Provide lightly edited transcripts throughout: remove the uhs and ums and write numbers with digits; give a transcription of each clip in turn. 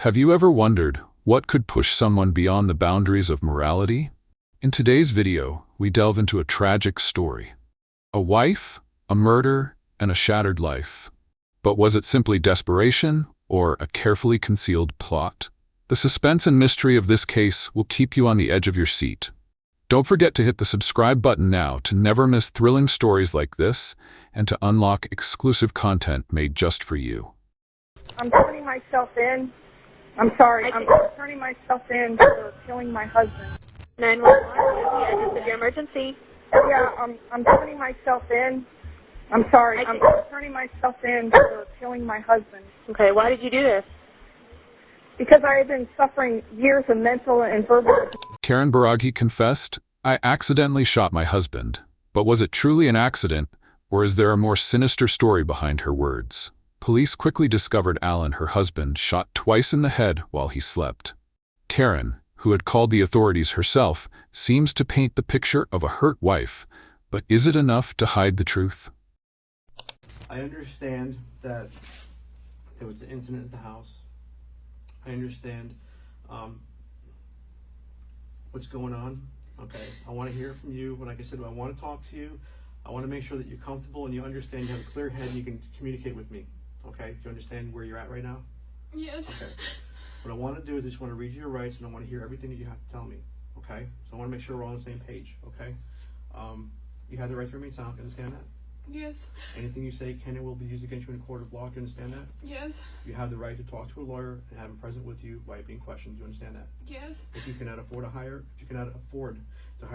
Have you ever wondered what could push someone beyond the boundaries of morality? In today's video, we delve into a tragic story. A wife, a murder, and a shattered life. But was it simply desperation or a carefully concealed plot? The suspense and mystery of this case will keep you on the edge of your seat. Don't forget to hit the subscribe button now to never miss thrilling stories like this and to unlock exclusive content made just for you. I'm turning myself in. I'm sorry. I'm turning myself in for killing my husband. 911, the address of your emergency. Yeah, I'm turning myself in. I'm sorry. I'm turning myself in for killing my husband. Okay, why did you do this? Because I have been suffering years of mental and verbal. Karen Baraghi confessed, "I accidentally shot my husband." But was it truly an accident, or is there a more sinister story behind her words? Police quickly discovered Alan, her husband, shot twice in the head while he slept. Karen, who had called the authorities herself, seems to paint the picture of a hurt wife. But is it enough to hide the truth? I understand that there was an incident at the house. I understand what's going on. Okay, I want to hear from you. But like I said, I want to talk to you. I want to make sure that you're comfortable and you understand, you have a clear head, and you can communicate with me. Okay, do you understand where you're at right now? Yes. Okay. What I want to do is I just want to read you your rights, and I want to hear everything that you have to tell me. Okay, so I want to make sure we're all on the same page. Okay, you have the right to remain silent. You understand that? Yes. Anything you say can and will be used against you in a court of law. Do you understand that? Yes. You have the right to talk to a lawyer and have him present with you while being questioned. Do you understand that? Yes. If you cannot afford to hire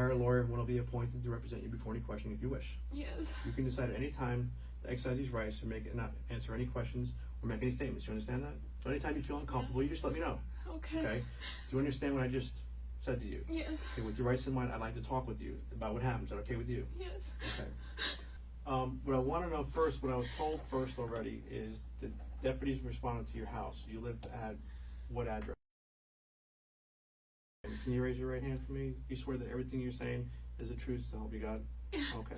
a lawyer, one will be appointed to represent you before any questioning if you wish. Yes. You can decide at any time to exercise these rights to make and not answer any questions or make any statements. Do you understand that? So anytime you feel uncomfortable, you just let me know. Okay. Okay? Do you understand what I just said to you? Yes. Okay, with your rights in mind, I'd like to talk with you about what happened. Is that okay with you? Yes. Okay. What I want to know first, what I was told first already, is the deputies responded to your house. You lived at what address? Can you raise your right hand for me? You swear that everything you're saying is the truth, so help you God? Okay.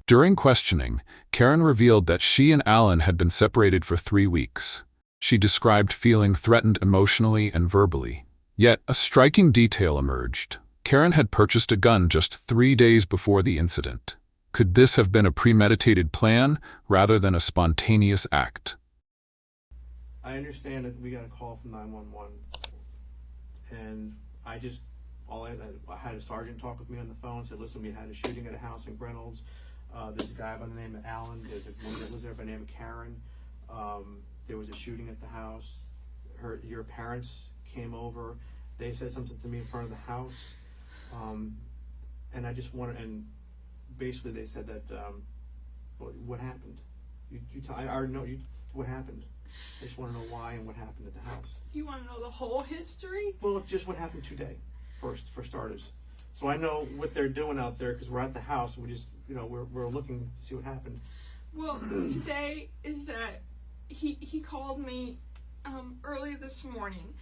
During questioning, Karen revealed that she and Alan had been separated for 3 weeks. She described feeling threatened emotionally and verbally. Yet, a striking detail emerged. Karen had purchased a gun just 3 days before the incident. Could this have been a premeditated plan rather than a spontaneous act? I understand that we got a call from 911, and I had a sergeant talk with me on the phone, said, listen, we had a shooting at a house in Reynolds. There's a guy by the name of Alan. There's a woman that lives there by the name of Karen. There was a shooting at the house. Your parents came over. They said something to me in front of the house. And I just wanted, and basically they said that, what happened? I already know what happened. I just want to know why and what happened at the house. You want to know the whole history? Well, just what happened today, first, for starters. So I know what they're doing out there, because we're at the house and we just, we're looking to see what happened. Well, today is that he called me early this morning,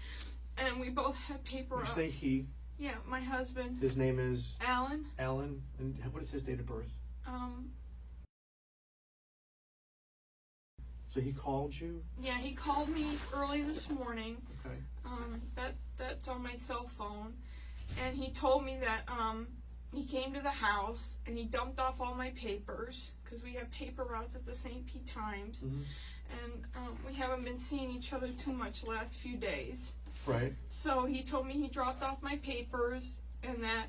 and we both had paper You up. say he. Yeah, my husband. His name is Alan. Alan, and what is his date of birth? So he called you? Yeah, he called me early this morning. Okay. That's on my cell phone, and he told me that he came to the house and he dumped off all my papers, because we have paper routes at the St. Pete Times, and we haven't been seeing each other too much the last few days. Right. So he told me he dropped off my papers, and that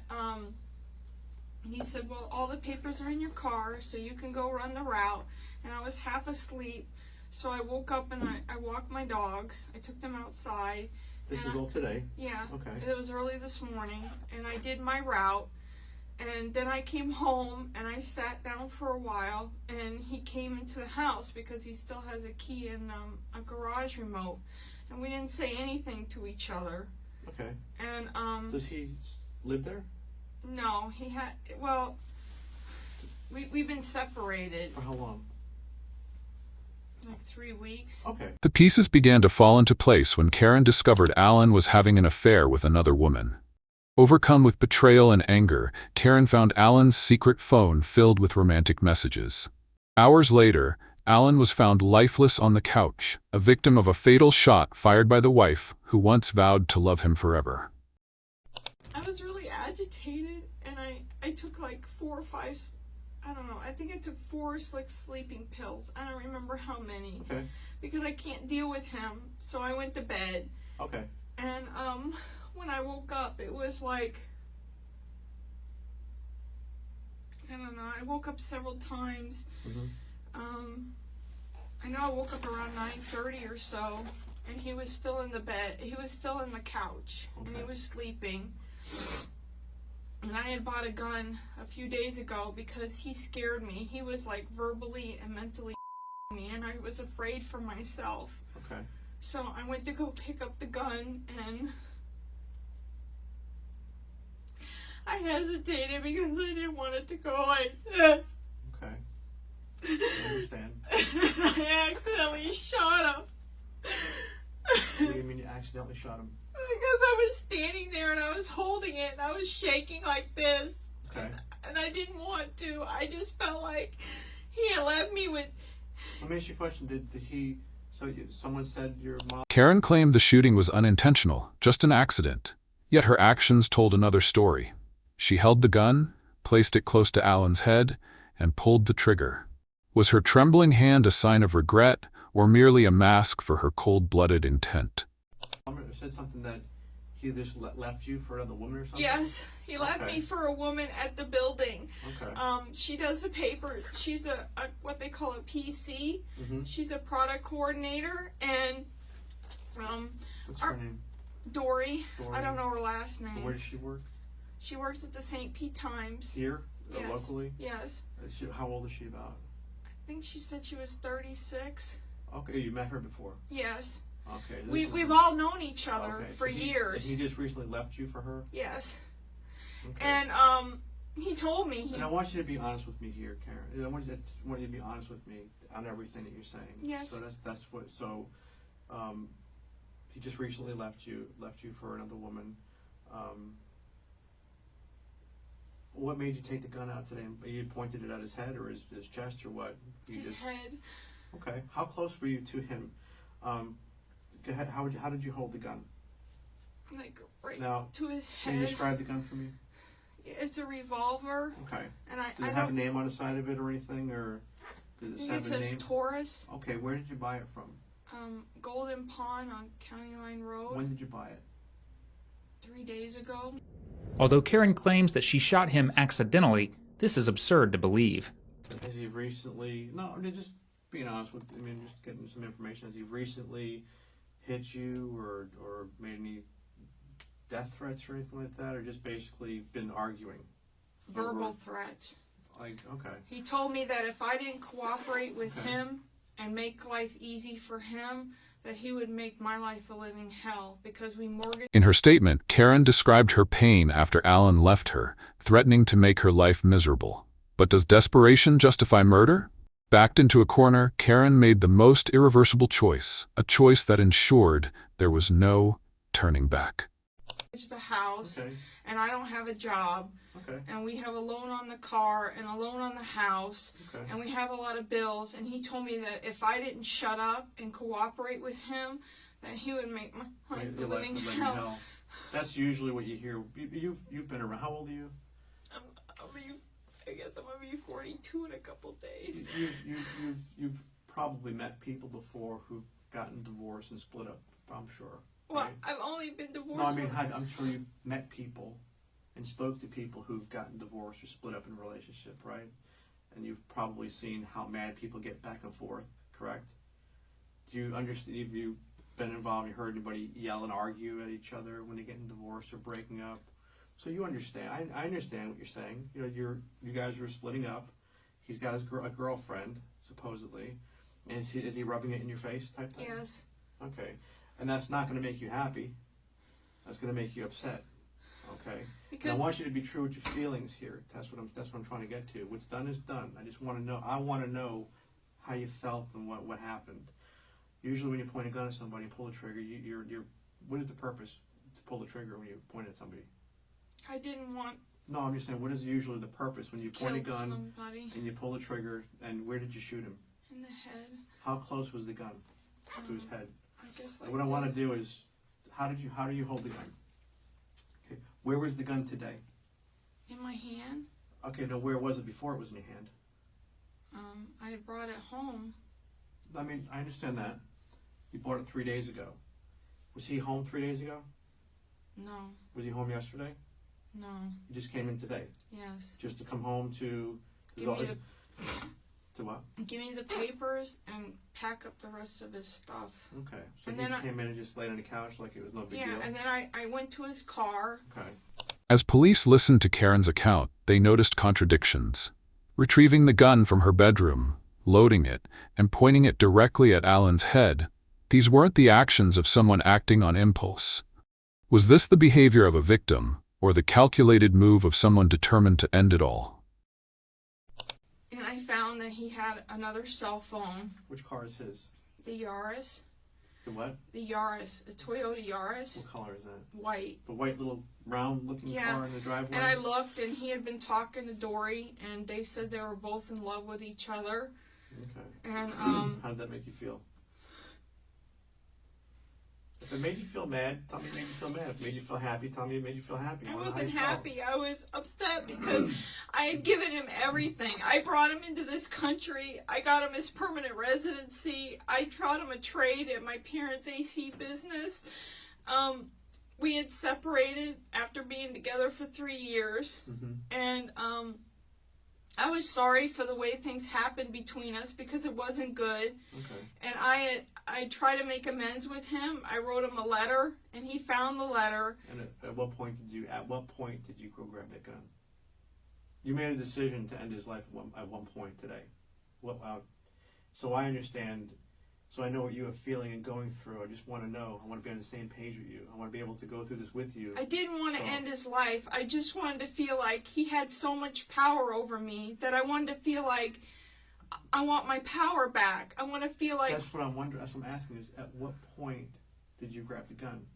he said, well, all the papers are in your car, so you can go run the route. And I was half asleep, so I woke up and I walked my dogs. I took them outside. This is all today? Yeah. Okay. It was early this morning, and I did my route. And then I came home and I sat down for a while, and he came into the house because he still has a key and a garage remote. And we didn't say anything to each other. Okay. And does he live there? No, he had. Well, we've been separated For how long? like 3 weeks. Okay. The pieces began to fall into place when Karen discovered Alan was having an affair with another woman. Overcome with betrayal and anger, Karen found Alan's secret phone filled with romantic messages. Hours later, Alan was found lifeless on the couch, a victim of a fatal shot fired by the wife who once vowed to love him forever. I was really agitated, and I took like 4 or 5, I don't know, I think I took 4 like sleeping pills. I don't remember how many. Okay. Because I can't deal with him, so I went to bed. Okay. And when I woke up, it was like, I don't know, I woke up several times. I know I woke up around 9:30 or so, and he was still in the bed. He was still in the couch, and he was sleeping. And I had bought a gun a few days ago because he scared me. He was like verbally and mentally me, and I was afraid for myself. Okay. So I went to go pick up the gun, and I hesitated because I didn't want it to go like this. Okay. I understand. I accidentally shot him. What do you mean you accidentally shot him? Because I was standing there and I was holding it and I was shaking like this. Okay. And I didn't want to. I just felt like he had left me with... Let me ask you a question. Did he... someone said your mom... Karen claimed the shooting was unintentional, just an accident. Yet her actions told another story. She held the gun, placed it close to Alan's head, and pulled the trigger. Was her trembling hand a sign of regret, or merely a mask for her cold-blooded intent? Said something that he just left you for another woman or something? Yes, he left me for a woman at the building. Okay. She does the paper. She's a what they call a PC. She's a product coordinator, and what's her name? Dory. I don't know her last name. Where does she work? She works at the St. Pete Times. Here? Yes. Locally? Yes. How old is she about? I think she said she was 36. Okay, you met her before? Yes. Okay. We've all known each other for so years. He just recently left you for her? Yes. Okay. And he told me. And I want you to be honest with me here, Karen. I want you to be honest with me on everything that you're saying. Yes. So that's what. So, he just recently left you for another woman. What made you take the gun out today? You pointed it at his head or his chest or what? His head. Okay. How close were you to him? How did you hold the gun? Like right Now, to his head. Can you describe the gun for me? It's a revolver. Okay. And Does it have a name on the side of it or anything, or does it have a name? It says Taurus. Okay. Where did you buy it from? Golden Pond on County Line Road. When did you buy it? 3 days ago. Although Karen claims that she shot him accidentally, this is absurd to believe. Has he recently? No, I'm just being honest with. I mean, just getting some information. Has he recently hit you or made any death threats or anything like that, or just basically been arguing? Verbal threats. Like, okay. He told me that if I didn't cooperate with him and make life easy for him, that he would make my life a living hell because we mortgaged. In her statement, Karen described her pain after Alan left her, threatening to make her life miserable. But does desperation justify murder? Backed into a corner, Karen made the most irreversible choice, a choice that ensured there was no turning back. The house, and I don't have a job, and we have a loan on the car and a loan on the house, and we have a lot of bills, and he told me that if I didn't shut up and cooperate with him, that he would make my life a living hell. That's usually what you hear. You've been around. How old are you? I guess I'm gonna be 42 in a couple days. You've probably met people before who've gotten divorced and split up. I'm sure. Well, right? I've only been divorced. No, I mean, I'm sure you've met people and spoke to people who've gotten divorced or split up in a relationship, right? And you've probably seen how mad people get back and forth, correct? Do you understand? Have you been involved? You heard anybody yell and argue at each other when they're getting divorced or breaking up? So you understand. I understand what you're saying. You know, you guys are splitting up. He's got a girlfriend, supposedly. And is he rubbing it in your face type thing? Yes. Okay. And that's not going to make you happy. That's going to make you upset. Okay. And I want you to be true with your feelings here. That's what I'm trying to get to. What's done is done. I just want to know. I want to know how you felt and what happened. Usually, when you point a gun at somebody and pull the trigger, you're what is the purpose to pull the trigger when you point at somebody? I didn't want. No, I'm just saying. What is usually the purpose when you point a gun somebody. and you pull the trigger? And where did you shoot him? In the head. How close was the gun to his head? I guess like What I want to do is, how do you hold the gun? Okay. Where was the gun today? in my hand. Okay, no, where was it before it was in your hand? I had brought it home. I mean, I understand that. You bought it 3 days ago. Was he home 3 days ago? No, Was he home yesterday? no, He just came in today, yes. just to come home to. Give me To what? Give me the papers and pack up the rest of his stuff. Okay, so And he then came in and just laid on the couch like it was no big deal. Yeah, and then I went to his car. Okay. As police listened to Karen's account, they noticed contradictions. Retrieving the gun from her bedroom, loading it, and pointing it directly at Alan's head, these weren't the actions of someone acting on impulse. Was this the behavior of a victim, or the calculated move of someone determined to end it all? And I found that he had another cell phone, Which car is his? the Yaris. The what? The Yaris, a Toyota Yaris, What color is that? white. The white little round-looking Yeah, car in the driveway. And I looked, and he had been talking to Dory, and they said they were both in love with each other. Okay. And How did that make you feel? If it made you feel mad, tell me it made you feel mad. If it made you feel happy, tell me it made you feel happy. I wanna know how wasn't you felt. happy. I was upset because I had given him everything. I brought him into this country. I got him his permanent residency. I taught him a trade at my parents' AC business. We had separated after being together for 3 years. Mm-hmm. And I was sorry for the way things happened between us because it wasn't good. Okay. And I tried to make amends with him. I wrote him a letter, and he found the letter. And at what point did you go grab that gun? You made a decision to end his life at one point today. So I understand. So I know what you are feeling and going through. I just want to know. I want to be on the same page with you. I want to be able to go through this with you. I didn't want to So- end his life. I just wanted to feel like he had so much power over me that I wanted to feel like I want my power back. I want to feel like That's what I'm wondering. That's what I'm asking. Is at what point did you grab the gun?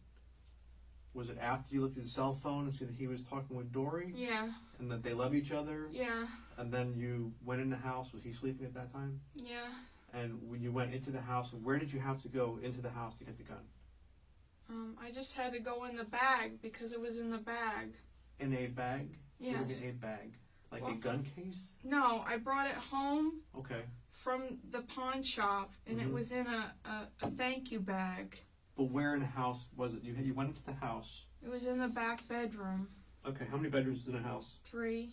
Was it after you looked at the cell phone and see that he was talking with Dory, yeah, and that they love each other, yeah, and then you went in the house? Was he sleeping at that time? yeah. And when you went into the house, where did you have to go into the house to get the gun? I just had to go in the bag because it was in the bag. In a bag? Yes. What do you mean a bag? Like a Well- gun case? No, I brought it home Okay. from the pawn shop, and it Mhm. was in a thank you bag. But where in the house was it? You went into the house. It was in the back bedroom. Okay, how many bedrooms is in the house? 3.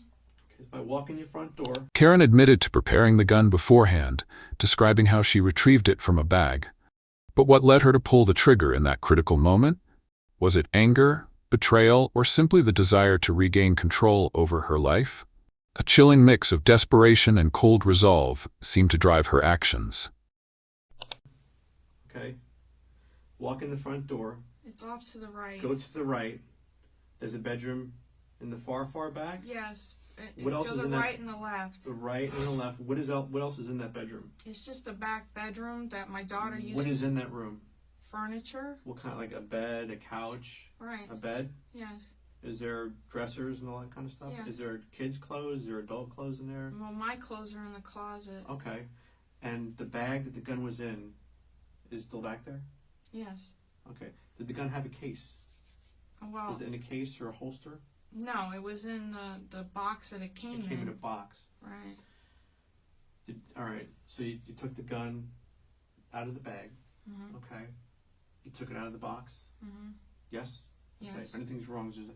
Okay, by walking your front door. Karen admitted to preparing the gun beforehand, describing how she retrieved it from a bag. But what led her to pull the trigger in that critical moment? Was it anger, betrayal, or simply the desire to regain control over her life? A chilling mix of desperation and cold resolve seemed to drive her actions. Okay. Walk in the front door. It's off to the right. Go to the right. There's a bedroom in the far back. Yes. What else go is the in that? right and the left. The right and the left. What else is in that bedroom? It's just a back bedroom that my daughter used. What is in that room? Furniture. What kind? Like a bed, a couch, Right. a bed? Yes. Is there dressers and all that kind of stuff? Yes. Is there kids' clothes? Is there adult clothes in there? Well, my clothes are in the closet. Okay. And the bag that the gun was in is still back there? Yes. Okay. Did the gun have a case? Well, Was it in a case or a holster? no, it was in the box that it came It came in a in. box. Right. All right. So you took the gun out of the bag. Mhm. Okay. You took it out of the box. Mhm. Yes. Okay. Yes. If anything's wrong, just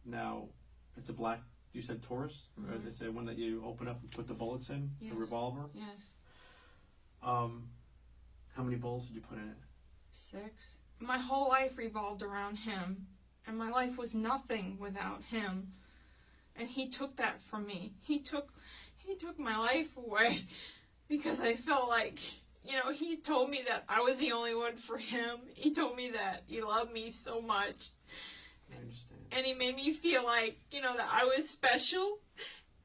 now it's a black. You said Taurus, or Mhm. it's the one that you open up and put the bullets in, Yes. the revolver. Yes. How many bullets did you put in it? 6. My whole life revolved around him, and my life was nothing without him. And he took that from me. He took my life away because I felt like, he told me that I was the only one for him. He told me that he loved me so much. I understand. And he made me feel like, that I was special.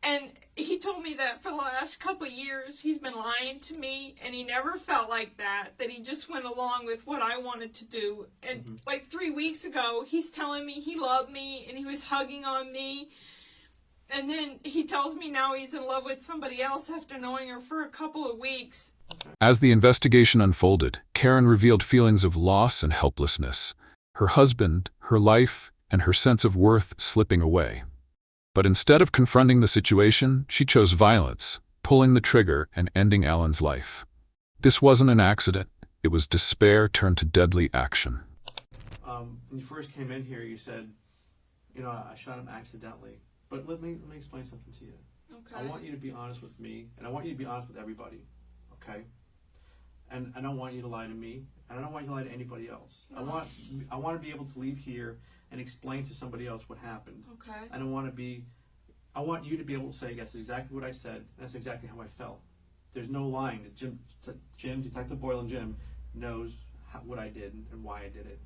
And he told me that for the last couple of years, he's been lying to me, and he never felt like that he just went along with what I wanted to do. And like 3 weeks ago, he's telling me he loved me, and he was hugging on me. And then he tells me now he's in love with somebody else after knowing her for a couple of weeks. As the investigation unfolded, Karen revealed feelings of loss and helplessness. Her husband, her life, and her sense of worth slipping away. But instead of confronting the situation, she chose violence, pulling the trigger and ending Alan's life. This wasn't an accident. It was despair turned to deadly action. When you first came in here, you said, I shot him accidentally. But let me explain something to you. Okay. I want you to be honest with me, and I want you to be honest with everybody, okay? And I don't want you to lie to me, and I don't want you to lie to anybody else. No. I want to be able to leave here and explain to somebody else what happened. Okay. And I want you to be able to say, yes, exactly what I said, and that's exactly how I felt. There's no lying. Jim, Detective Boyle and Jim knows what I did and why I did it.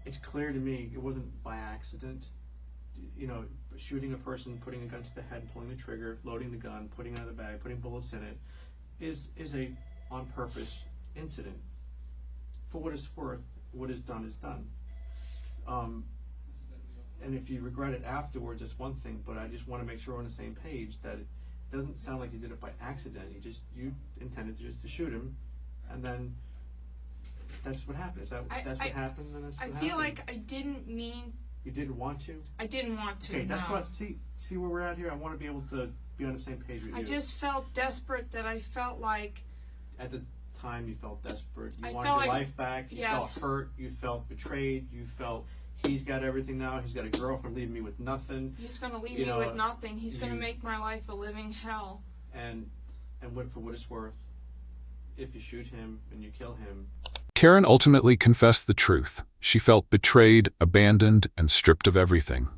It's clear to me it wasn't by accident. Shooting a person, putting a gun to the head, pulling the trigger, loading the gun, putting it in the bag, putting bullets in it, is a on purpose incident. For what it's worth, what is done is done. And if you regret it afterwards, that's one thing. But I just want to make sure we're on the same page that it doesn't sound like you did it by accident. You intended just to shoot him, and then that's what happened. That's what happened. And that's what I happened. feel like I didn't mean. You didn't want to? I didn't want to. Okay, that's no. what. See where we're at here. I want to be able to be on the same page with you. I just felt desperate that I felt like. At the time, you felt desperate. You I wanted felt your like- life back. You yes. felt hurt. You felt betrayed. You felt he's got everything now. He's got a girlfriend, leaving me with nothing. He's gonna leave me with nothing. He's gonna make my life a living hell. And for what it's worth, if you shoot him and you kill him. Karen ultimately confessed the truth. She felt betrayed, abandoned, and stripped of everything.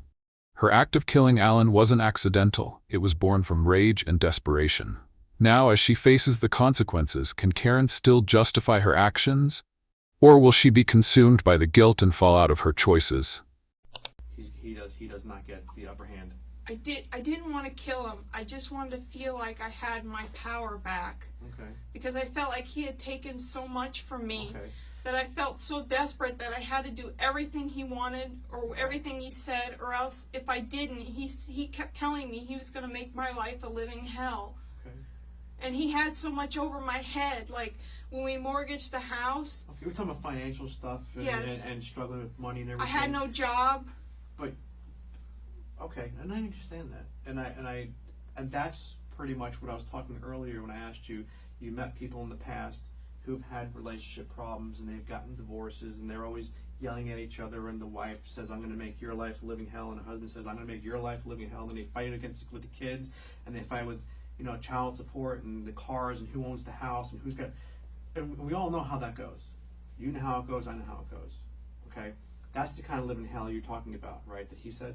Her act of killing Alan wasn't accidental. It was born from rage and desperation. Now, as she faces the consequences, can Karen still justify her actions? Or will she be consumed by the guilt and fallout of her choices? He does not get the upper hand. I didn't want to kill him. I just wanted to feel like I had my power back. Okay. Because I felt like he had taken so much from me. Okay. That I felt so desperate that I had to do everything he wanted or everything he said, or else if I didn't, he kept telling me he was going to make my life a living hell. Okay. And he had so much over my head. Like when we mortgaged the house. Okay, we're talking about financial stuff and, Yes. and struggling with money and everything. I had no job. But okay, and I understand that, and that's pretty much what I was talking earlier when I asked you. You met people in the past who've had relationship problems and they've gotten divorces and they're always yelling at each other, and the wife says, I'm going to make your life a living hell, and the husband says, I'm going to make your life a living hell, and they fight with the kids, and they fight with child support and the cars and who owns the house and who's got, and we all know how that goes. You know how it goes, I know how it goes. Okay, that's the kind of living hell you're talking about, right? That he said.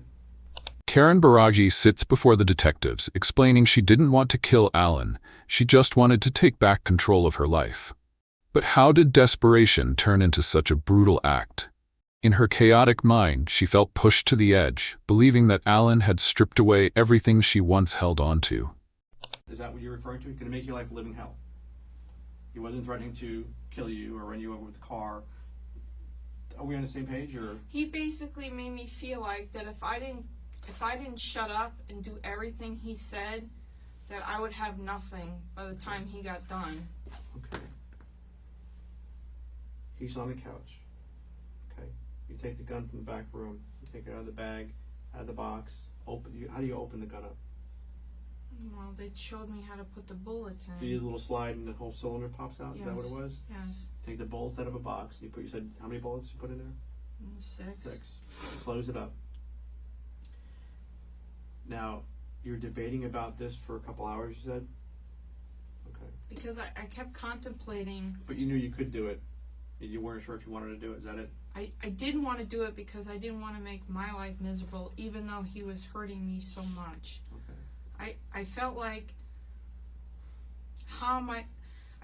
Karen Baragi sits before the detectives, explaining she didn't want to kill Alan. She just wanted to take back control of her life. But how did desperation turn into such a brutal act? In her chaotic mind, she felt pushed to the edge, believing that Alan had stripped away everything she once held on to. Is that what you're referring to? Going to make your life a living hell. He wasn't threatening to kill you or run you over with a car. Are we on the same page, or? He basically made me feel like that if I didn't shut up and do everything he said, that I would have nothing by the time he got done. Okay. He's on the couch. Okay. You take the gun from the back room. You take it out of the bag, out of the box. How do you open the gun up? Well, they showed me how to put the bullets in. Do you use a little slide and the whole cylinder pops out? Yes. Is that what it was? Yes. Take the bullets out of a box. You said how many bullets you put in there? 6. 6. Close it up. Now, you're debating about this for a couple hours, you said? Okay. Because I kept contemplating. But you knew you could do it. You weren't sure if you wanted to do it. Is that it? I didn't want to do it because I didn't want to make my life miserable, even though he was hurting me so much. Okay. I felt like, I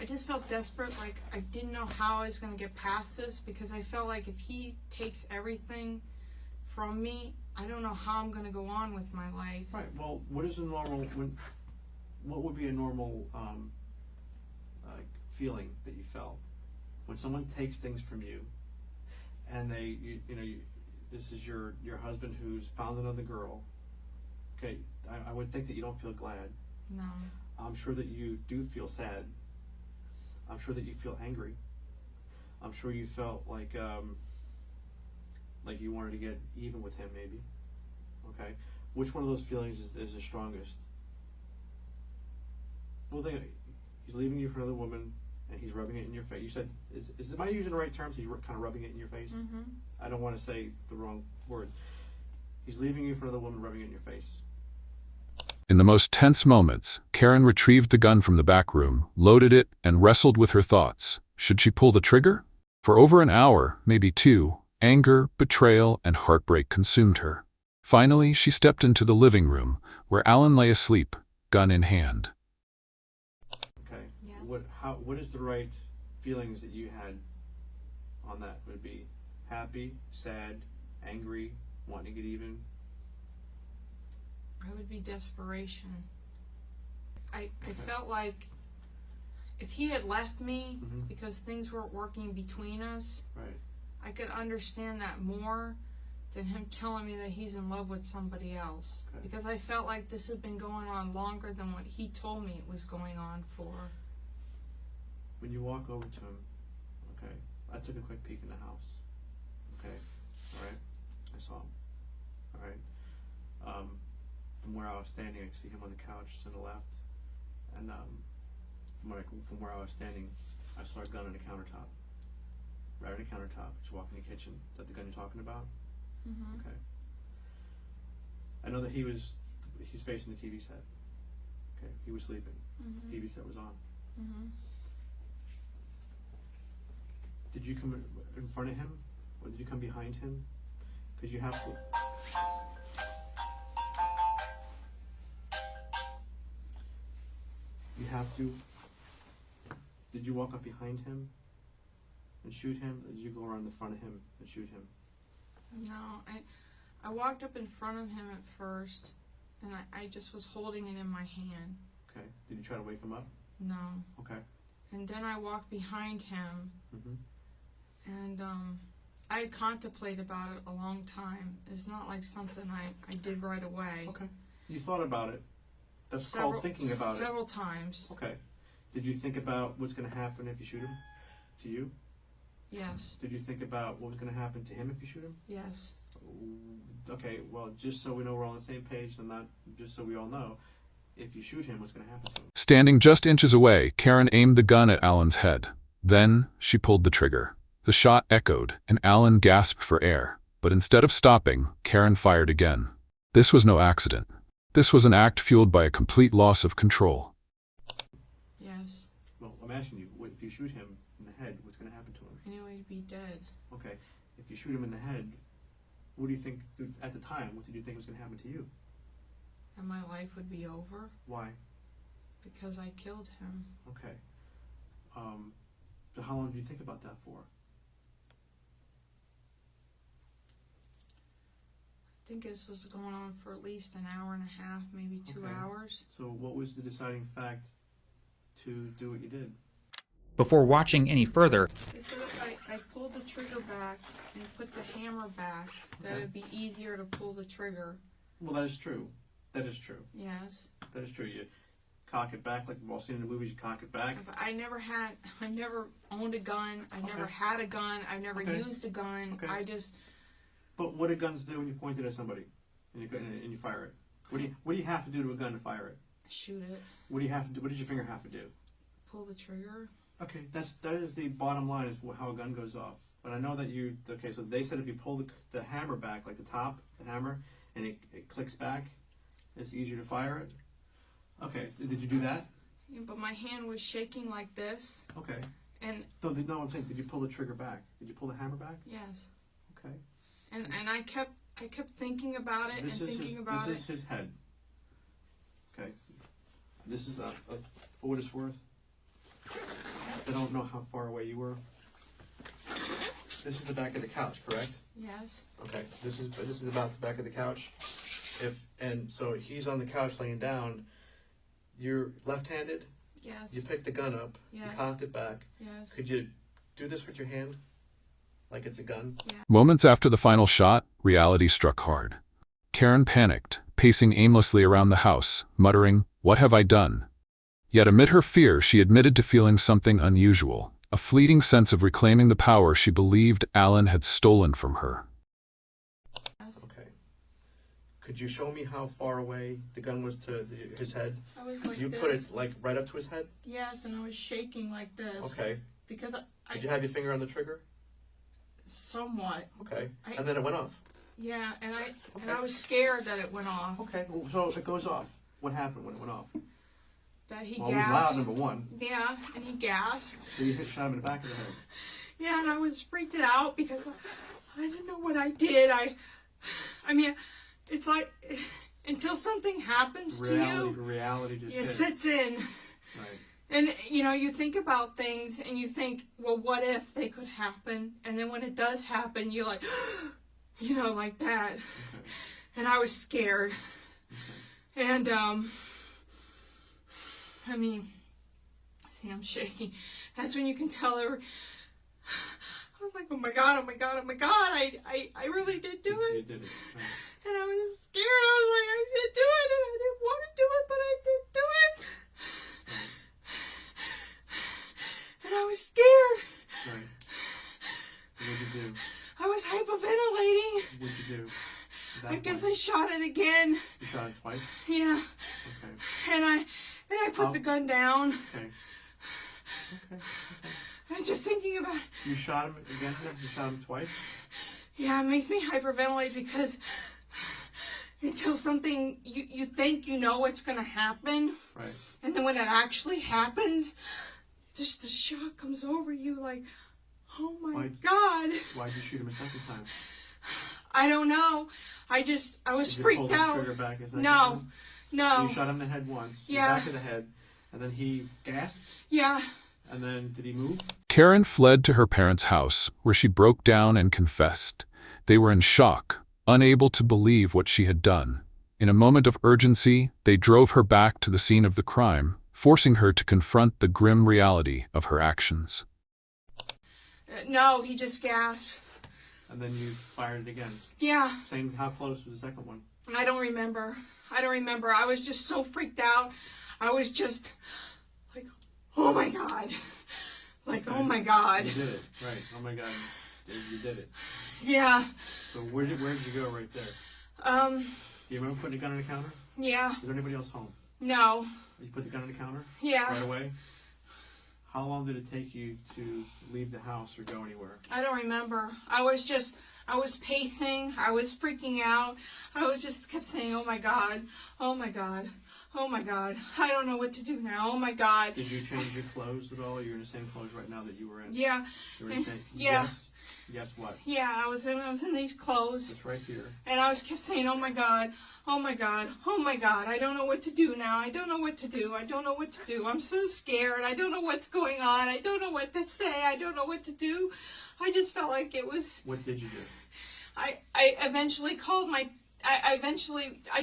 just felt desperate, like I didn't know how I was going to get past this, because I felt like if he takes everything from me, I don't know how I'm going to go on with my life. Right. Well, what would be a normal feeling that you felt when someone takes things from you, and this is your husband who's found another girl, Okay, I would think that you don't feel glad. No. I'm sure that you do feel sad. I'm sure that you feel angry. I'm sure you felt like you wanted to get even with him, maybe. Okay, which one of those feelings is the strongest? Well, he's leaving you for another woman, and he's rubbing it in your face. You said, am I using the right terms? He's kind of rubbing it in your face. Mm-hmm. I don't want to say the wrong words. He's leaving you for another woman, rubbing it in your face. In the most tense moments, Karen retrieved the gun from the back room, loaded it, and wrestled with her thoughts. Should she pull the trigger? For over an hour, maybe two, anger, betrayal, and heartbreak consumed her. Finally, she stepped into the living room, where Alan lay asleep, gun in hand. Okay. Yes. What is the right feelings that you had on that? Would it be happy, sad, angry, wanting to get even? I would be desperation. I felt like if he had left me because things weren't working between us, Right. I could understand that more than him telling me that he's in love with somebody else. Okay. Because I felt like this had been going on longer than what he told me it was going on for. When you walk over to him, okay, I took a quick peek in the house. Okay, all right, I saw him. All right, from where I was standing, I could see him on the couch to the left, and from where I was standing, I saw a gun on the countertop. Right on the countertop. Just walking in the kitchen. Is that the gun you're talking about? Mm-hmm. Okay. I know that he's facing the TV set. Okay, he was sleeping. Mm-hmm. The TV set was on. Mm-hmm. Did you come in front of him, or did you come behind him? Because you have to. You have to. Did you walk up behind him and shoot him, or did you go around the front of him and shoot him? No, I walked up in front of him at first, and I just was holding it in my hand. Okay. Did you try to wake him up? No. Okay. And then I walked behind him, Mm-hmm. and I had contemplated about it a long time. It's not like something I did right away. Okay. You thought about it. That's called thinking about it. Several times. Okay. Did you think about what's going to happen if you shoot him? To you? Yes. Did you think about what was going to happen to him if you shoot him? Yes. Okay, well, just so we know we're all on the same page, and not just so we all know, if you shoot him, what's going to happen to him? Standing just inches away, Karen aimed the gun at Alan's head. Then, she pulled the trigger. The shot echoed, and Alan gasped for air. But instead of stopping, Karen fired again. This was no accident. This was an act fueled by a complete loss of control. Yes. Well, I'm asking you, if you shoot him in the head, what's going to happen to him? I knew he'd be dead. Okay, if you shoot him in the head, what do you think, at the time, what did you think was going to happen to you? And my life would be over Why? because I killed him. Okay. So how long do you think about that for? I think this was going on for at least an hour and a half, maybe 2 Okay. hours. So what was the deciding fact to do what you did? Before watching any further, They said if I pulled the trigger back and put the hammer back, that Okay. it'd be easier to pull the trigger. Well, that is true. That is true. Yes. That is true. You cock it back, like we've all seen in the movies, you cock it back. But I never owned a gun. I never Okay. had a gun. I never Okay. used a gun. Okay. I just, But what do guns do when you point it at somebody and you fire it? What do you have to do to a gun to fire it? shoot it, What do you have to do? What does your finger have to do? pull the trigger. Okay, that is the bottom line, is how a gun goes off. But I know that okay, so they said if you pull the hammer back, like the top, the hammer, and it clicks back, it's easier to fire it. Okay, did you do that? Yeah, but my hand was shaking like this, Okay. and No, I'm saying, did you pull the trigger back? Did you pull the hammer back? yes, Okay. and I kept thinking about it and thinking about This it. is his head. Okay. This is for what it's worth. I don't know how far away you were. This is the back of the couch, correct? Yes. Okay. This is about the back of the couch. So he's on the couch laying down. You're left-handed. Yes. You picked the gun up. Yes. You cocked it back. Yes. Could you do this with your hand, like it's a gun? Moments after the final shot, reality struck hard. Karen panicked, pacing aimlessly around the house, muttering, "What have I done?" Yet amid her fear, she admitted to feeling something unusual, a fleeting sense of reclaiming the power she believed Alan had stolen from her. Okay. Could you show me how far away the gun was to his head? I was like You this. put it like right up to his head? Yes, and I was shaking like this. Okay. Because Did you have your finger on the trigger? somewhat. Okay. And then it went off. Yeah, and I was scared that it went off. Okay. Well, so it goes off. What happened when it went off? That he Well, it was gasped. loud, number one. Yeah, and he gasped. So you shot him in the back of the head. Yeah, and I was freaked out because I didn't know what I did. I mean, it's like until something happens to you, Reality just it hit. sits in. Right. And, you know, you think about things and you think, well, what if they could happen? And then when it does happen, you're like, you know, like that. Okay. And I was scared. Okay. And, I mean, see, I'm shaking. That's when you can tell her. I was like, oh my God, oh my God, oh my God. I really did do it. You did it. Right. And I was scared. I was like, I did do it. And I didn't want to do it, but I did do it. And I was scared. Right. What'd you do? I was hyperventilating. What'd you do? I guess I shot it again. You shot it twice? Yeah. Okay. And I put the gun down. Okay. Okay. I'm just thinking about it. You shot him again? You shot him twice? Yeah, it makes me hyperventilate because until something, you think you know what's going to happen. Right. And then when it actually happens, just the shock comes over you like, oh my God. Why'd you shoot him a second time? I don't know. I was Did you freaked pull the out. trigger back a second No. time? No. You shot him in the head once. Yeah. Back of the head. And then he gasped. Yeah. And then did he move? Karen fled to her parents' house, where she broke down and confessed. They were in shock, unable to believe what she had done. In a moment of urgency, they drove her back to the scene of the crime, forcing her to confront the grim reality of her actions. No, he just gasped. And then you fired it again. Yeah. Same. How close was the second one? I don't remember. I was just so freaked out. I was just like, oh my God. Like, Okay. oh my God. You did it. Right. Oh my God. You did it. Yeah. So where did you go right there? Do you remember putting the gun on the counter? Yeah. Was there anybody else home? No. You put the gun on the counter? Yeah. Right away? How long did it take you to leave the house or go anywhere? I don't remember. I was pacing. I was freaking out. I was just kept saying, oh my God. Oh my God. Oh my God. I don't know what to do now. Oh my God. Did you change your clothes at all? You're in the same clothes right now that you were in? Yeah. You were in the same, Yeah. Yes? Yes what? Yeah, I was in these clothes. It's right here. And I was kept saying, oh my God, oh my God, oh my God, I don't know what to do now. I don't know what to do. I don't know what to do. I'm so scared. I don't know what's going on. I don't know what to say. I don't know what to do. I just felt like it was... What did you do? I eventually called my... I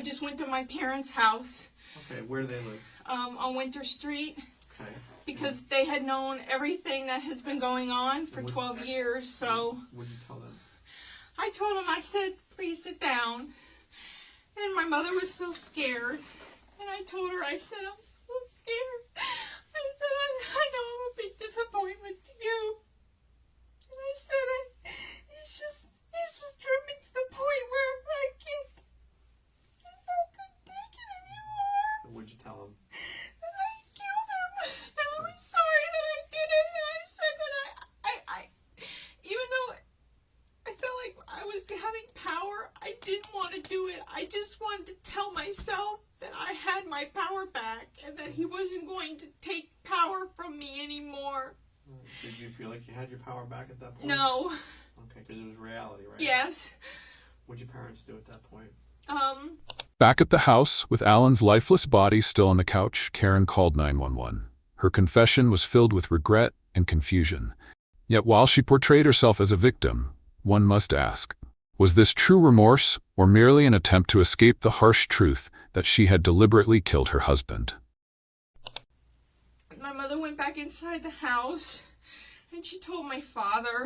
just went to my parents' house. Okay, where do they live? On Winter Street. Okay. Because they had known everything that has been going on for 12 years, so... What did you tell them? I told them, I said, please sit down. And my mother was so scared. And I told her, I said, I'm so scared. I said, I know I'm a big disappointment to you. And I said, it's just driven me to the point where I couldn't take it anymore. And what did you tell them? And I killed him. And I was sorry that I did it. And I said that I even though I felt like I was having power, I didn't want to do it. I just wanted to tell myself that I had my power back and that he wasn't going to take power from me anymore. Did you feel like you had your power back at that point? No. Okay, because it was reality, right? Yes. What did your parents do at that point? Back at the house, with Alan's lifeless body still on the couch, Karen called 911. Her confession was filled with regret and confusion. Yet while she portrayed herself as a victim, one must ask, was this true remorse or merely an attempt to escape the harsh truth that she had deliberately killed her husband? My mother went back inside the house and she told my father.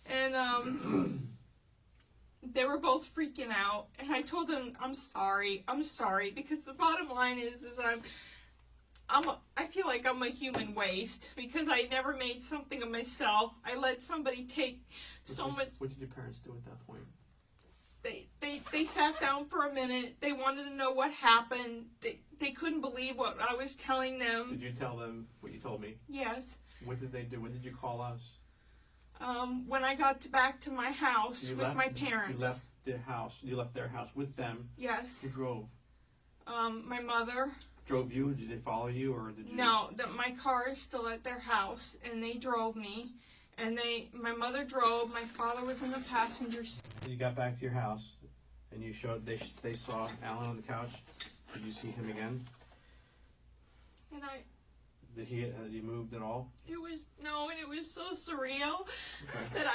And they were both freaking out, and I told them, I'm sorry, because the bottom line is I feel like I'm a human waste because I never made something of myself. I let somebody take so much. What did your parents do at that point? They sat down for a minute. They wanted to know what happened. They couldn't believe what I was telling them. Did you tell them what you told me? Yes. What did they do? When did you call us? When I got back to my house with my parents. You left their house. You left their house with them. Yes. Who drove? My mother. Drove you? Did they follow you, or did you? No, my car is still at their house, and they drove me. And my mother drove. My father was in the passenger seat. You got back to your house, and you showed they saw Alan on the couch. Did you see him again? And Had he moved at all? it was so surreal Okay. that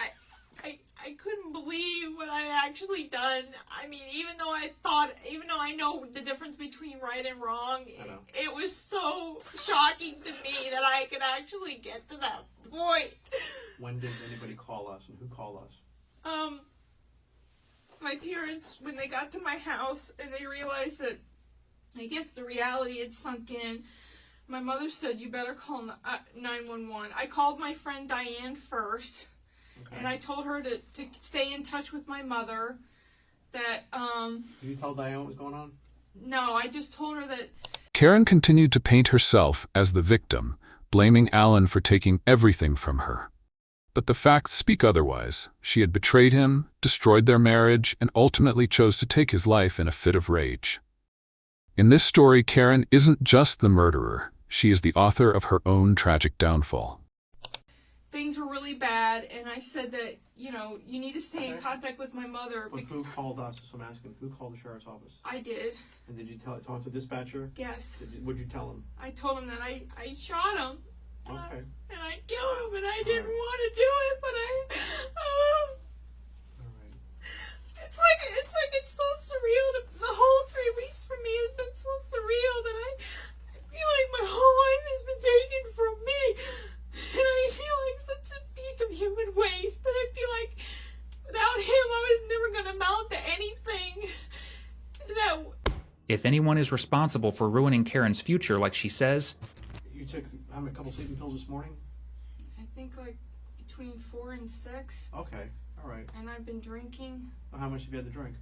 I couldn't believe what I actually done. I mean, even though I know the difference between right and wrong, I know. it was so shocking to me that I could actually get to that point. When did anybody call us, and who called us? My parents, when they got to my house and they realized that, I guess the reality had sunk in, my mother said, you better call 911. I called my friend Diane first. Okay. And I told her to stay in touch with my mother, that, Did you tell Diane what was going on? no, I just told her that, Karen continued to paint herself as the victim, blaming Alan for taking everything from her. But the facts speak otherwise. She had betrayed him, destroyed their marriage, and ultimately chose to take his life in a fit of rage. In this story, Karen isn't just the murderer. She is the author of her own tragic downfall. things were really bad, and I said that, you need to stay in Okay. contact with my mother. But who called us? So I'm asking, who called the sheriff's office? I did, And did you talk to the dispatcher? yes. What'd you tell him? I told him that I shot him. Okay. And I killed him, and I didn't Alright. want to do it, but All right. it's like it's so surreal. The whole 3 weeks for me has been so surreal that I feel like my whole life has been taken from me, and I feel like such a piece of human waste that I feel like without him I was never gonna amount to anything. If anyone is responsible for ruining Karen's future, like she says, You took how many couple sleeping pills this morning? I think like between 4 and 6, Okay. All right. and I've been drinking Well, how much have you had to drink?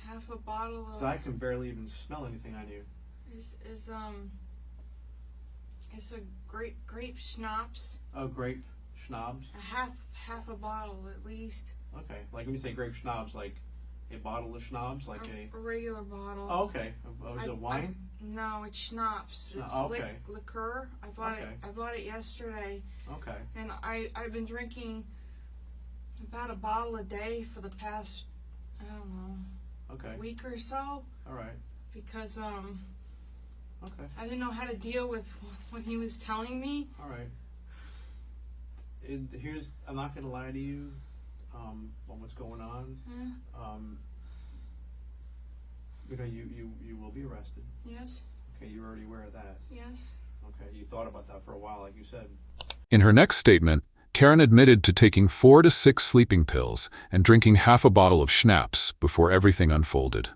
half a bottle of. So I can barely even smell anything on you. It's a grape schnapps. Oh, grape schnapps. A half a bottle at least. Okay. Like when you say grape schnapps, like a bottle of schnapps, like A regular bottle. Oh, okay. Oh, is it wine? No, it's schnapps. It's okay. liqueur. I bought Okay. it. I bought it yesterday, Okay. and I've been drinking about a bottle a day for the past, I don't know, Okay. week or so, All right. because Okay. I didn't know how to deal with what he was telling me. All right. I'm not gonna lie to you. On what's going on. Yeah. You will be arrested. Yes. Okay. You're already aware of that. Yes. Okay. You thought about that for a while, like you said. In her next statement, Karen admitted to taking 4 to 6 sleeping pills and drinking half a bottle of schnapps before everything unfolded.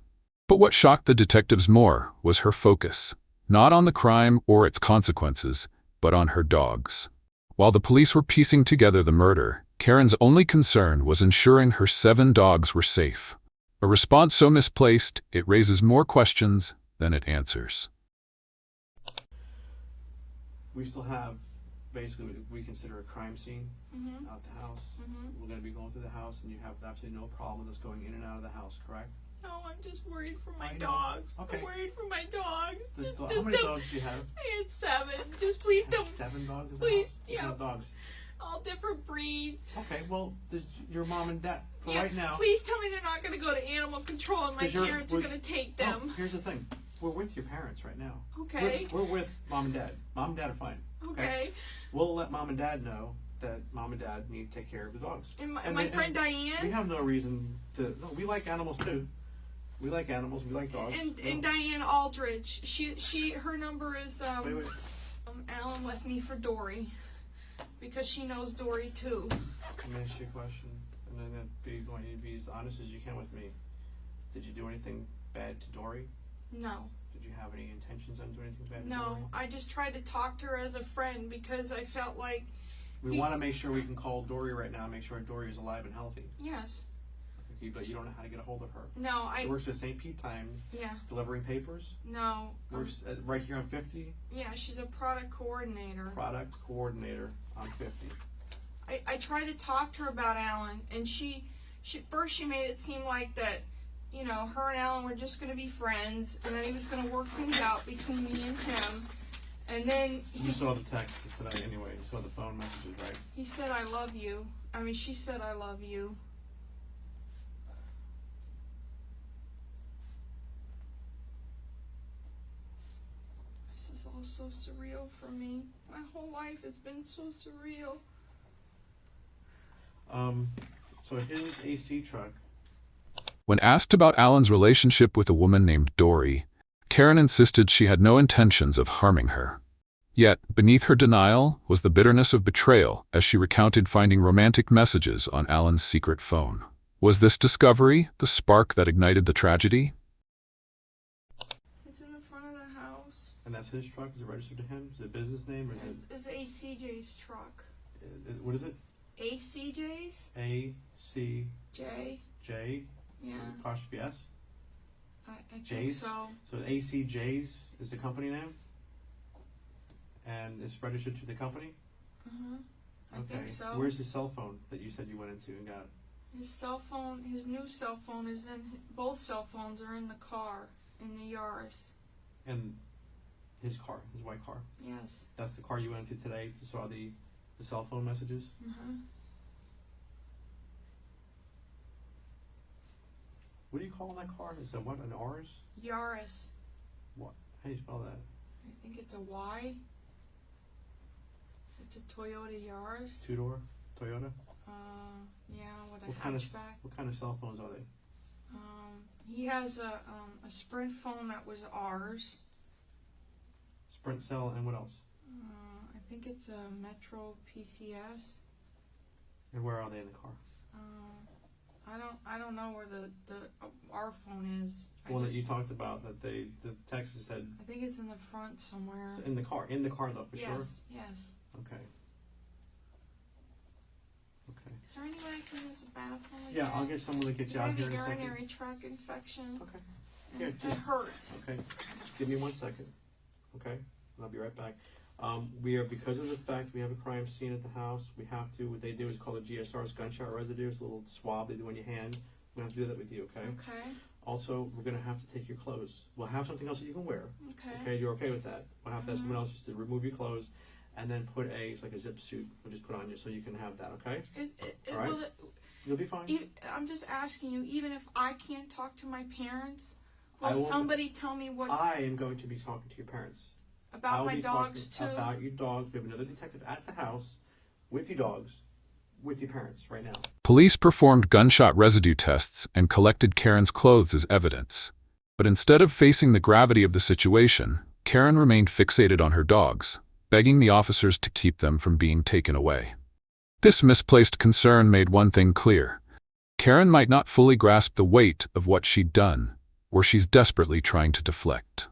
But what shocked the detectives more was her focus, not on the crime or its consequences, but on her dogs. While the police were piecing together the murder, Karen's only concern was ensuring her 7 dogs were safe. A response so misplaced, it raises more questions than it answers. We still have, basically, what we consider a crime scene Mhm. out the house. Mhm. We're going to be going through the house, and you have absolutely no problem with us going in and out of the house, correct? No, I'm just worried for my I know. dogs. Okay. I'm worried for my dogs. How many dogs do you have? I had 7. Just please You don't. have 7 dogs in the Please, house? What yeah. kind of dogs? All different breeds. Okay, well, does your mom and dad, for Yeah, right now... please tell me they're not going to go to animal control and my Does your- parents are going to take Oh, them. here's the thing. We're with your parents right now. Okay. We're with mom and dad. Mom and dad are fine. Okay. We'll let mom and dad know that mom and dad need to take care of the dogs. And my friend We Diane. have no reason to... No, we like animals too. We like animals. We like dogs. And Diane Aldridge. Her number is Wait. Alan left me for Dory, because she knows Dory too. Let me ask you a question. And then be going to be as honest as you can with me. Did you do anything bad to Dory? No. Did you have any intentions on doing anything bad to No, Dory? I just tried to talk to her as a friend because I felt like, We want to make sure we can call Dory right now and make sure Dory is alive and healthy. yes. Okay, but you don't know how to get a hold of her. No, She works at St. Pete Times, yeah, delivering papers. no. Works right here on 50. Yeah, she's a product coordinator. Product coordinator on 50. I tried to talk to her about Alan, and she first she made it seem like that, you know, her and Alan were just going to be friends, and then he was going to work things out between me and him. And then You saw the text today anyway. You saw the phone messages, right? he said, "I love you." I mean, she said, "I love you." This is all so surreal for me. My whole life has been so surreal. So his AC truck. When asked about Alan's relationship with a woman named Dory, Karen insisted she had no intentions of harming her. Yet, beneath her denial was the bitterness of betrayal as she recounted finding romantic messages on Alan's secret phone. Was this discovery the spark that ignited the tragedy? It's in the front of the house. And that's his truck? Is it registered to him? Is it a business name or is It's ACJ's truck. what is it? ACJ's? ACJ J? Yeah, apostrophe S? I think J's? so. So ACJ's is the company name? And it's registered to the company? Uh-huh. I Okay. think so. Where's his cell phone that you said you went into and got? His cell phone, his new cell phone is in, both cell phones are in the car, in the Yaris. And his car, his white car. Yes. That's the car you went into today to saw the cell phone messages? Uh-huh. What do you call that car? Is that what, an R's? Yaris. What? How do you spell that? I think it's a Y. It's a Toyota Yaris. Two-door Toyota? Yeah, with a What kind of hatchback. what kind of cell phones are they? He has a Sprint phone that was ours. Sprint Cell and what else? I think it's a Metro PCS. And where are they in the car? I don't know where our phone is. The one that you talked about that the text said I think it's in the front somewhere. in the car though, for Yes, sure? yes. Okay. Okay. Is there any way I can use the bathroom again? Yeah, I'll get someone to get you I out have here a in a second. urinary tract infection. Okay. And Here, it just- hurts. Okay. Just give me 1 second. Okay? And I'll be right back. Because of the fact we have a crime scene at the house, we have to, what they do is called a GSR's gunshot residue. It's a little swab they do on your hand. We have to do that with you, okay? Okay. Also, we're going to have to take your clothes. We'll have something else that you can wear. Okay. Okay, you're okay with that? We'll have to have someone else just to remove your clothes and then put it's like a zip suit. We'll just put on you so you can have that, okay? All right. Will it, You'll be fine. I'm just asking you, even if I can't talk to my parents, I will will- somebody tell me what's I am going to be talking to your parents. I about will my be dogs too? talking about your dogs. We have another detective at the house with your dogs, with your parents right now. Police performed gunshot residue tests and collected Karen's clothes as evidence. But instead of facing the gravity of the situation, Karen remained fixated on her dogs, begging the officers to keep them from being taken away. This misplaced concern made one thing clear. Karen might not fully grasp the weight of what she'd done, or she's desperately trying to deflect.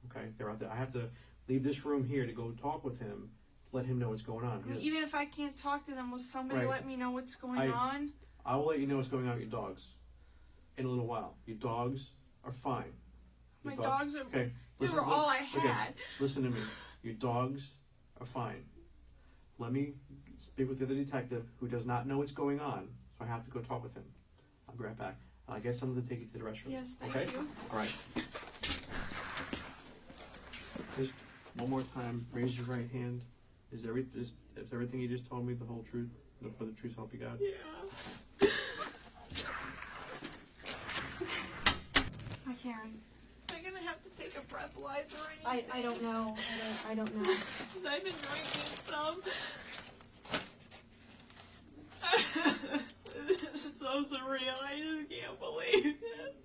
Okay, they're out there. I have to leave this room here to go talk with him, let him know what's going on. I mean, even if I can't talk to them, will somebody Right. let me know what's going on? I will let you know what's going on with your dogs in a little while. Your dogs are fine. My Your dogs are. Okay. They were all I okay, had. listen to me. Your dogs are fine. Let me speak with the other detective who does not know what's going on, so I have to go talk with him. I'll be right back. I'll get someone to take you to the restroom. Yes, thank okay? you. All right. Just one more time, raise your right hand. Is everything you just told me the whole truth? For the truth help you God? Yeah. Hi, Karen. Am I gonna have to take a breathalyzer or anything? I don't know. I don't know. 'Cause I've been drinking some. This is so surreal. I just can't believe it.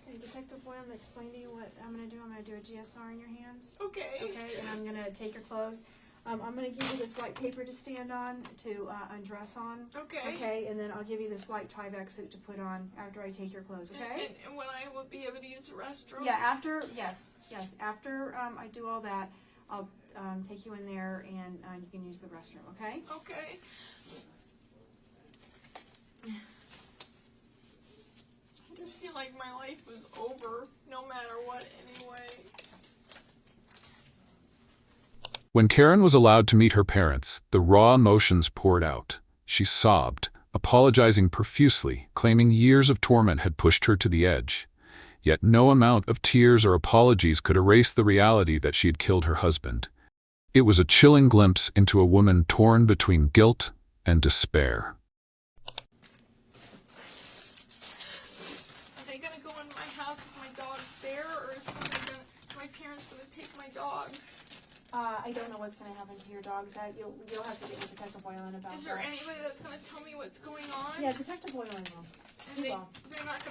Okay, Detective Boyle to explain to you what I'm going to do. I'm going to do a GSR in your hands. Okay. Okay, and I'm going to take your clothes. I'm going to give you this white paper to stand on, to undress on. Okay. Okay, and then I'll give you this white tie-back suit to put on after I take your clothes, okay? And when I will be able to use the restroom? Yeah, after, yes, after I do all that, I'll take you in there and you can use the restroom, okay? Okay. I just feel like my life was over, no matter what, anyway. When Karen was allowed to meet her parents, the raw emotions poured out. She sobbed, apologizing profusely, claiming years of torment had pushed her to the edge. Yet no amount of tears or apologies could erase the reality that she had killed her husband. It was a chilling glimpse into a woman torn between guilt and despair. Are they gonna go in my house with my dogs there, or is my parents gonna take my dogs? I don't know what's going to happen to your dogs. That you'll have to get with Detective Boylan about Is there that. anybody that's gonna tell me what's going on? Yeah, Detective Boylan will. And He they're will. not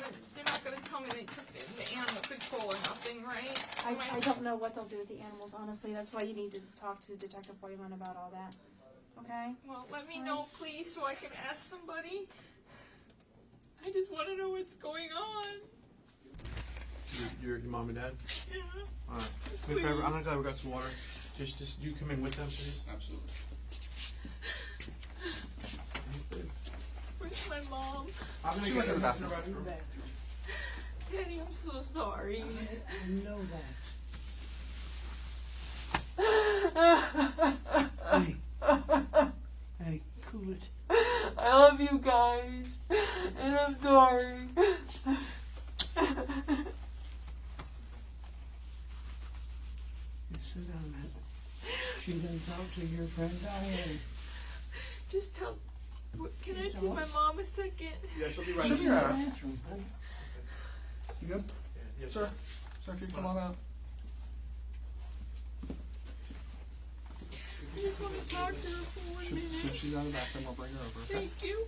gonna tell me they took the animal control or nothing, right? I don't know what they'll do with the animals, honestly. That's why you need to talk to Detective Boylan about all that. Okay? Well, let me know, please, so I can ask somebody. I just want to know what's going on. Your mom and dad? Yeah. Alright. Me a favor, I'm gonna go grab some water. Just you come in with them, please. Absolutely. Where's my mom? I'm gonna She get went to the her bathroom. Daddy, I'm so sorry. I know that. Hey, cool it. I love you guys, and I'm sorry. You sit down, man. She done talk to your friend Diane. Just tell. Can I see my mom a second? Yeah, she'll be right She'll in be the right out. Bathroom, honey. You good? Yes, Sir? Sir, if you come on out. I just want to talk to her for 1 Should minute. she's out of the bathroom, I'll bring her over, okay? Thank you.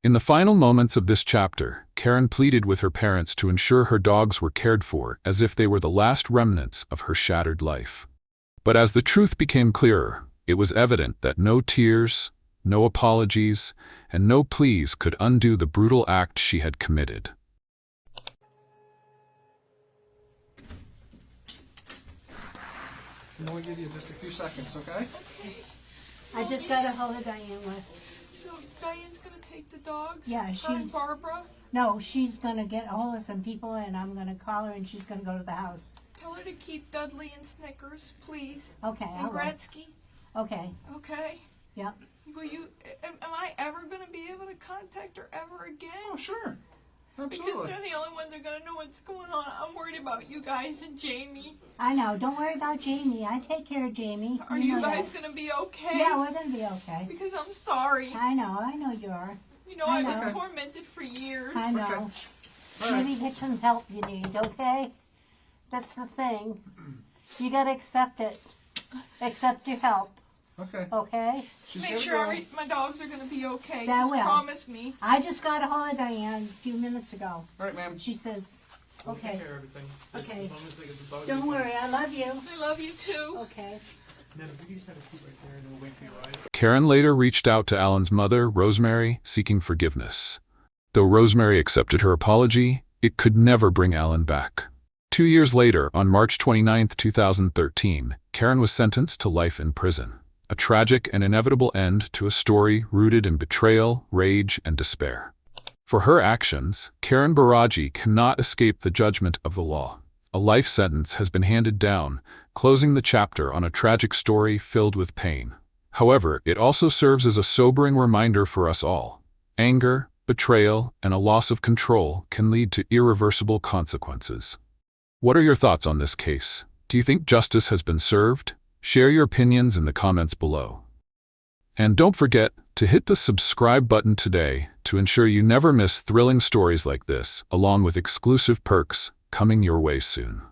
In the final moments of this chapter, Karen pleaded with her parents to ensure her dogs were cared for as if they were the last remnants of her shattered life. But as the truth became clearer, it was evident that no tears, no apologies, and no pleas could undo the brutal act she had committed. I'm gonna give you just a few seconds, okay? Okay. I just got a hold of Diane with. So Diane's gonna take the dogs? Yeah, Her and she's- Barbara. No, she's gonna get a hold of some people and I'm gonna call her and she's gonna go to the house. Tell her to keep Dudley and Snickers, please. Okay, And I will. Gretzky. Okay, Okay. yep. Will you? Am I ever gonna be able to contact her ever again? Oh, sure. Because Absolutely. they're the only ones that are gonna know what's going on. I'm worried about you guys and Jamie. I know. Don't worry about Jamie. I take care of Jamie. Are You you know guys that. gonna be okay? Yeah, we're gonna be okay. Because I'm sorry. I know you are. You know, I I've know. been tormented for years. I know. All right. Maybe get some help you need, okay? That's the thing. You gotta accept it. Accept your help, Okay. okay? She's Make gonna sure go. my dogs are gonna be okay. Yeah, I Just will. promise me. I just got a hold of Diane a few minutes ago. All right, ma'am. She says, We'll okay. take care of everything. Okay. As long as they get the dogs, Don't we can- worry, I love you. I love you too. Okay. Nana, we just have a seat right there and we'll wait for you, all right? Karen later reached out to Alan's mother, Rosemary, seeking forgiveness. Though Rosemary accepted her apology, it could never bring Alan back. 2 years later, on March 29, 2013, Karen was sentenced to life in prison. A tragic and inevitable end to a story rooted in betrayal, rage, and despair. For her actions, Karen Baraji cannot escape the judgment of the law. A life sentence has been handed down, closing the chapter on a tragic story filled with pain. However, it also serves as a sobering reminder for us all. Anger, betrayal, and a loss of control can lead to irreversible consequences. What are your thoughts on this case? Do you think justice has been served? Share your opinions in the comments below. And don't forget to hit the subscribe button today to ensure you never miss thrilling stories like this, along with exclusive perks coming your way soon.